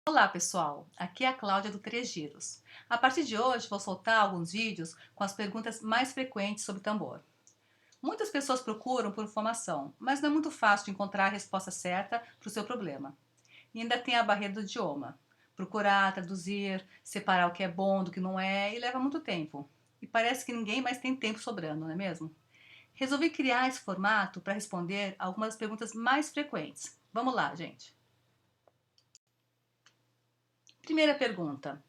Olá pessoal, aqui é a Cláudia do Três Giros. A partir de hoje vou soltar alguns vídeos com as perguntas mais frequentes sobre tambor. Muitas pessoas procuram por informação, mas não é muito fácil de encontrar a resposta certa para o seu problema. E ainda tem a barreira do idioma. Procurar, traduzir, separar o que é bom do que não é e leva muito tempo. E parece que ninguém mais tem tempo sobrando, não é mesmo? Resolvi criar esse formato para responder algumas das perguntas mais frequentes. Vamos lá, gente! Primeira pergunta: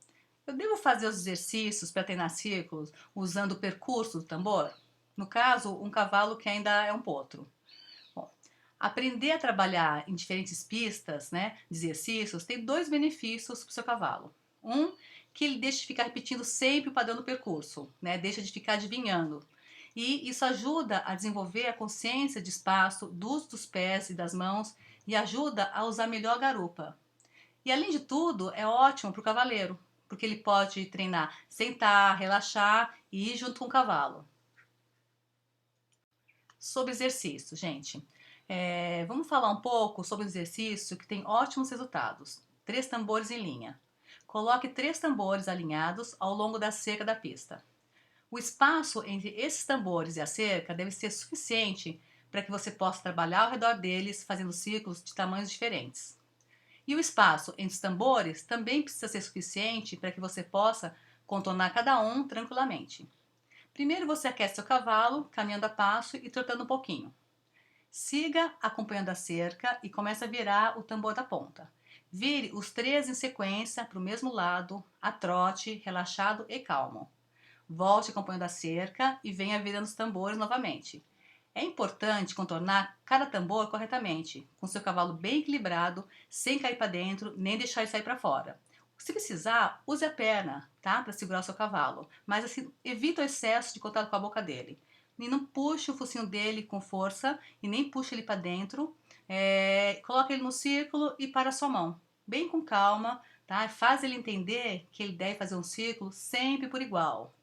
eu devo fazer os exercícios para treinar círculos usando o percurso do tambor? No caso, um cavalo que ainda é um potro. Bom, aprender a trabalhar em diferentes pistas, de exercícios, tem dois benefícios para o seu cavalo. Um, que ele deixa de ficar repetindo sempre o padrão do percurso, deixa de ficar adivinhando. E isso ajuda a desenvolver a consciência de espaço, do uso dos pés e das mãos e ajuda a usar melhor a garupa. E além de tudo, é ótimo para o cavaleiro, porque ele pode treinar sentar, relaxar e ir junto com o cavalo. Sobre exercício, gente. Vamos falar um pouco sobre o exercício que tem ótimos resultados. 3 tambores em linha. Coloque 3 tambores alinhados ao longo da cerca da pista. O espaço entre esses tambores e a cerca deve ser suficiente para que você possa trabalhar ao redor deles, fazendo círculos de tamanhos diferentes. E o espaço entre os tambores também precisa ser suficiente para que você possa contornar cada um tranquilamente. Primeiro você aquece seu cavalo, caminhando a passo e trotando um pouquinho. Siga acompanhando a cerca e comece a virar o tambor da ponta. Vire os 3 em sequência para o mesmo lado, a trote, relaxado e calmo. Volte acompanhando a cerca e venha virando os tambores novamente. É importante contornar cada tambor corretamente, com seu cavalo bem equilibrado, sem cair para dentro, nem deixar ele sair para fora. Se precisar, use a perna, tá? Para segurar o seu cavalo, mas assim, evita o excesso de contato com a boca dele. E não puxe o focinho dele com força e nem puxe ele para dentro. Coloca ele no círculo e para a sua mão, bem com calma, tá? Faz ele entender que ele deve fazer um círculo sempre por igual.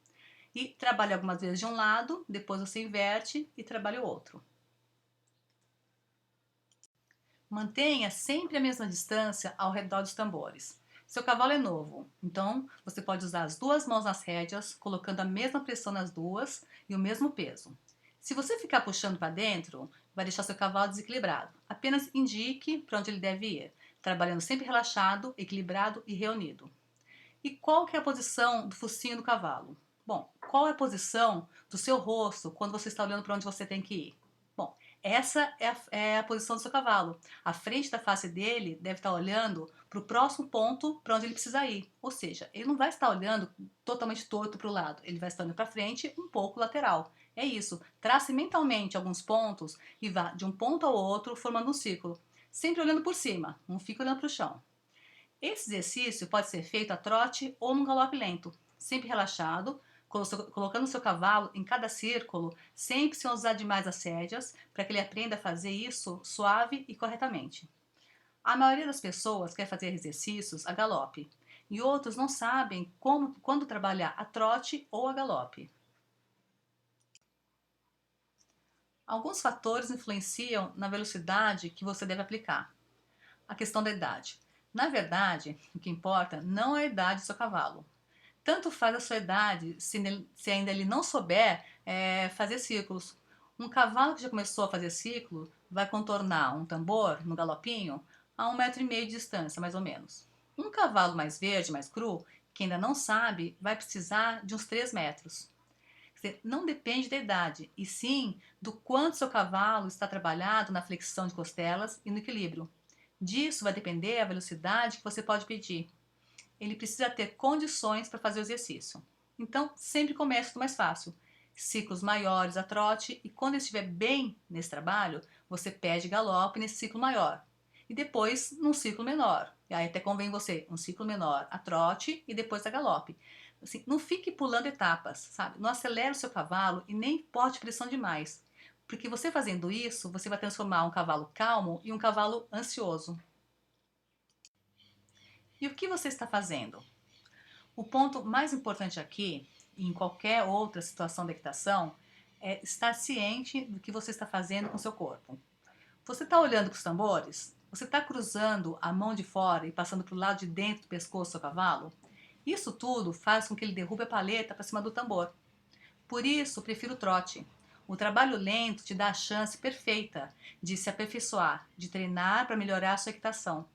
E trabalha algumas vezes de um lado, depois você inverte e trabalha o outro. Mantenha sempre a mesma distância ao redor dos tambores. Seu cavalo é novo, então você pode usar as 2 mãos nas rédeas, colocando a mesma pressão nas duas e o mesmo peso. Se você ficar puxando para dentro, vai deixar seu cavalo desequilibrado. Apenas indique para onde ele deve ir, trabalhando sempre relaxado, equilibrado e reunido. E qual que é a posição do focinho do cavalo? Bom, qual é a posição do seu rosto quando você está olhando para onde você tem que ir? Bom, essa é a posição do seu cavalo. A frente da face dele deve estar olhando para o próximo ponto para onde ele precisa ir. Ou seja, ele não vai estar olhando totalmente torto para o lado, ele vai estar olhando para frente, um pouco lateral. É isso. Trace mentalmente alguns pontos e vá de um ponto ao outro formando um círculo, sempre olhando por cima, não fica olhando para o chão. Esse exercício pode ser feito a trote ou num galope lento, sempre relaxado, colocando o seu cavalo em cada círculo, sempre sem usar demais as rédeas, para que ele aprenda a fazer isso suave e corretamente. A maioria das pessoas quer fazer exercícios a galope, e outros não sabem quando trabalhar a trote ou a galope. Alguns fatores influenciam na velocidade que você deve aplicar. A questão da idade. Na verdade, o que importa não é a idade do seu cavalo. Tanto faz a sua idade se ainda ele não souber fazer círculos. Um cavalo que já começou a fazer ciclo vai contornar um tambor no galopinho a 1,5 m de distância, mais ou menos. Um cavalo mais verde, mais cru, que ainda não sabe, vai precisar de uns 3 metros. Quer dizer, não depende da idade, e sim do quanto seu cavalo está trabalhado na flexão de costelas e no equilíbrio. Disso vai depender a velocidade que você pode pedir. Ele precisa ter condições para fazer o exercício. Então, sempre comece do mais fácil. Ciclos maiores a trote, e quando estiver bem nesse trabalho, você pede galope nesse ciclo maior. E depois num ciclo menor. E aí até convém você um ciclo menor a trote e depois a galope. Assim, não fique pulando etapas, sabe? Não acelere o seu cavalo e nem bote pressão demais. Porque você fazendo isso, você vai transformar um cavalo calmo em um cavalo ansioso. E o que você está fazendo? O ponto mais importante aqui, em qualquer outra situação da equitação, é estar ciente do que você está fazendo com o seu corpo. Você está olhando para os tambores? Você está cruzando a mão de fora e passando para o lado de dentro do pescoço do seu cavalo? Isso tudo faz com que ele derrube a paleta para cima do tambor. Por isso, prefiro o trote. O trabalho lento te dá a chance perfeita de se aperfeiçoar, de treinar para melhorar a sua equitação.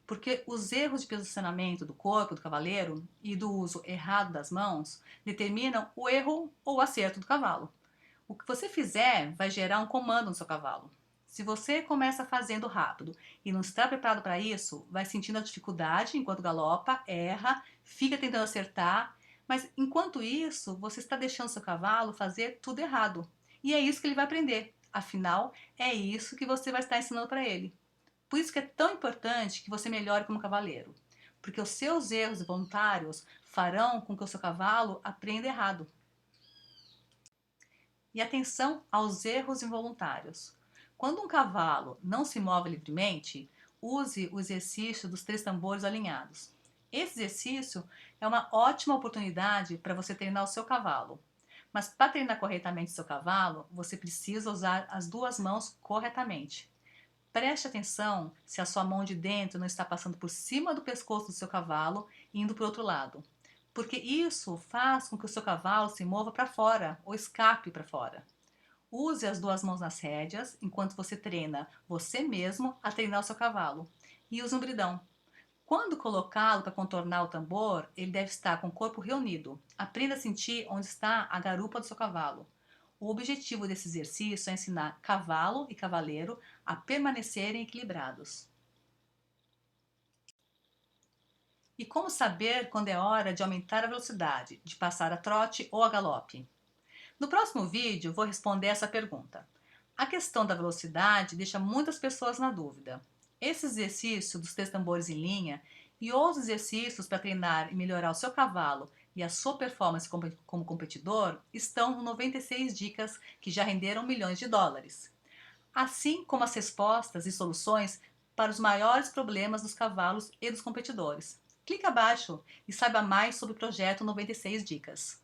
Porque os erros de posicionamento do corpo do cavaleiro e do uso errado das mãos determinam o erro ou o acerto do cavalo. O que você fizer vai gerar um comando no seu cavalo. Se você começa fazendo rápido e não está preparado para isso, vai sentindo a dificuldade enquanto galopa, erra, fica tentando acertar, mas enquanto isso, você está deixando seu cavalo fazer tudo errado. E é isso que ele vai aprender. Afinal, é isso que você vai estar ensinando para ele. Por isso que é tão importante que você melhore como cavaleiro, porque os seus erros voluntários farão com que o seu cavalo aprenda errado. E atenção aos erros involuntários. Quando um cavalo não se move livremente, use o exercício dos 3 tambores alinhados. Esse exercício é uma ótima oportunidade para você treinar o seu cavalo. Mas para treinar corretamente o seu cavalo, você precisa usar as 2 mãos corretamente. Preste atenção se a sua mão de dentro não está passando por cima do pescoço do seu cavalo e indo para o outro lado, porque isso faz com que o seu cavalo se mova para fora ou escape para fora. Use as 2 mãos nas rédeas enquanto você treina você mesmo a treinar o seu cavalo. E use um bridão. Quando colocá-lo para contornar o tambor, ele deve estar com o corpo reunido. Aprenda a sentir onde está a garupa do seu cavalo. O objetivo desse exercício é ensinar cavalo e cavaleiro a permanecerem equilibrados. E como saber quando é hora de aumentar a velocidade, de passar a trote ou a galope? No próximo vídeo, vou responder essa pergunta. A questão da velocidade deixa muitas pessoas na dúvida. Esse exercício dos 3 tambores em linha e outros exercícios para treinar e melhorar o seu cavalo e a sua performance como competidor estão no 96 dicas que já renderam milhões de dólares. Assim como as respostas e soluções para os maiores problemas dos cavalos e dos competidores. Clique abaixo e saiba mais sobre o projeto 96 Dicas.